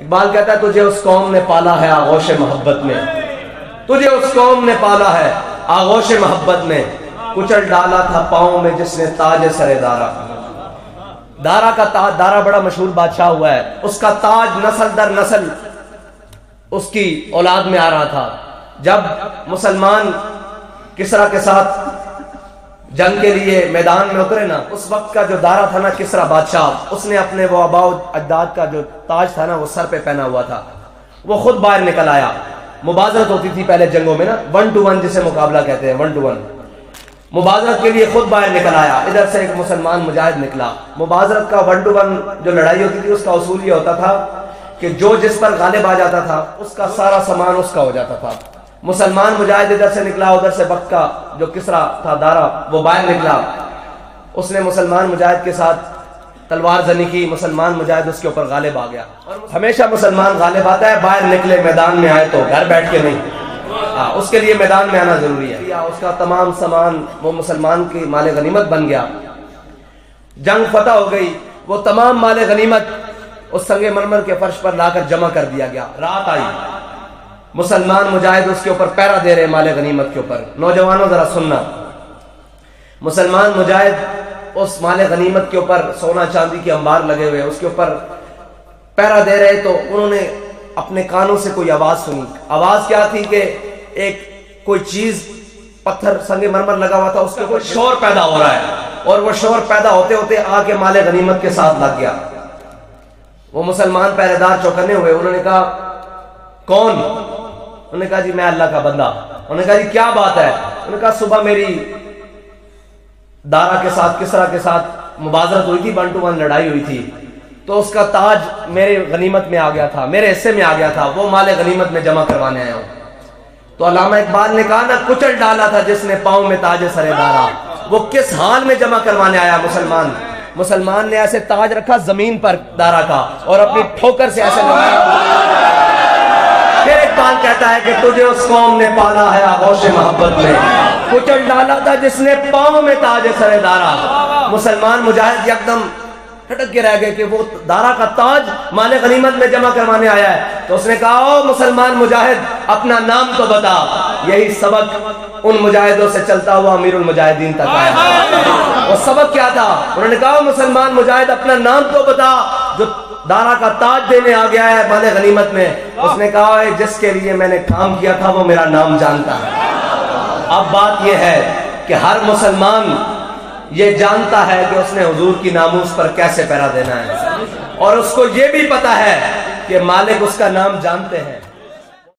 اقبال کہتا ہے تجھے اس قوم نے پالا ہے آغوش محبت میں، تجھے اس قوم نے پالا ہے آغوش محبت میں، کچل ڈالا تھا پاؤں میں جس نے تاج سر دارا۔ دارا کا تاج، دارا بڑا مشہور بادشاہ ہوا ہے، اس کا تاج نسل در نسل اس کی اولاد میں آ رہا تھا۔ جب مسلمان کسرا کے ساتھ جنگ کے لیے میدان میں اترے نا، اس وقت کا جو دارا تھا نا کسرا بادشاہ، اس نے اپنے وہ آباء و اجداد کا جو تاج تھا نا وہ سر پہ پہنا ہوا تھا، وہ خود باہر نکل آیا۔ مبازرت ہوتی تھی پہلے جنگوں میں نا، 1 to 1 جسے مقابلہ کہتے ہیں، 1 to 1 مبازرت کے لیے خود باہر نکل آیا۔ ادھر سے ایک مسلمان مجاہد نکلا۔ مبازرت کا 1 to 1 جو لڑائی ہوتی تھی اس کا اصول یہ ہوتا تھا کہ جو جس پر غالب آ جاتا تھا اس کا سارا سامان اس کا ہو جاتا تھا۔ مسلمان مجاہد ادھر سے نکلا، ادھر سے وقت کا جو کسرا تھا دارا وہ باہر نکلا، اس نے مسلمان مجاہد کے ساتھ تلوار زنی کی، مسلمان مجاہد اس کے اوپر غالب آ گیا۔ اور ہمیشہ مسلمان غالب آتا ہے، باہر نکلے میدان میں آئے تو گھر بیٹھ کے نہیں، اس کے لیے میدان میں آنا ضروری ہے۔ اس کا تمام سامان وہ مسلمان کی مال غنیمت بن گیا، جنگ فتح ہو گئی، وہ تمام مال غنیمت اس سنگ مرمر کے فرش پر لا کر جمع کر دیا گیا۔ رات آئی، مسلمان مجاہد اس کے اوپر پہرا دے رہے مال غنیمت کے اوپر۔ نوجوانوں ذرا سننا، مسلمان مجاہد اس مال غنیمت کے اوپر سونا چاندی کے انبار لگے ہوئے اس کے اوپر پہرا دے رہے، تو انہوں نے اپنے کانوں سے کوئی آواز سنی۔ آواز کیا تھی کہ ایک کوئی چیز، پتھر سنگ مرمر لگا ہوا تھا، اس کے کوئی شور پیدا ہو رہا ہے، اور وہ شور پیدا ہوتے ہوتے آ کے مال غنیمت کے ساتھ لگ گیا۔ وہ مسلمان پہرے دار چوکنے ہوئے، انہوں نے کہا کون؟ انہوں نے کہا جی میں اللہ کا بندہ۔ انہوں نے کہا جی کیا بات ہے؟ انہوں نے کہا صبح میری دارا کے ساتھ کسرا کے ساتھ مبازرت ہوئی تھی، 1 to 1 لڑائی ہوئی تھی، تو اس کا تاج میرے غنیمت میں آ گیا تھا، میرے حصے میں آ گیا تھا، وہ مال غنیمت میں جمع کروانے آیا ہوں۔ تو علامہ اقبال نے کہا نا کچل ڈالا تھا جس نے پاؤں میں تاج سر دارا، وہ کس حال میں جمع کروانے آیا مسلمان؟ مسلمان نے ایسے تاج رکھا زمین پر دارا کا، اور اپنی ٹھوکر سے ایسے لگایا۔ پھر اقبال کہتا ہے کہ تجھے اس قوم نے پالا ہے آغوش محبت میں، کچل ڈالا تھا جس نے پاؤں میں تاج سر دارا۔ مسلمان مجاہد یکدم ٹھٹک کے رہ گئے کہ وہ دارا کا تاج مال غنیمت میں جمع کروانے آیا ہے۔ تو اس نے کہا او مسلمان مجاہد اپنا نام تو بتا۔ یہی سبق ان مجاہدوں سے چلتا ہوا امیر المجاہدین تک آیا۔ وہ سبق کیا تھا؟ انہوں نے کہا مسلمان مجاہد اپنا نام تو بتا جو دارا کا تاج دینے آ گیا ہے مال غنیمت میں۔ اس نے کہا جس کے لیے میں نے کام کیا تھا وہ میرا نام جانتا ہے۔ اب بات یہ ہے کہ ہر مسلمان یہ جانتا ہے کہ اس نے حضور کی ناموس پر کیسے پہرا دینا ہے، اور اس کو یہ بھی پتا ہے کہ مالک اس کا نام جانتے ہیں۔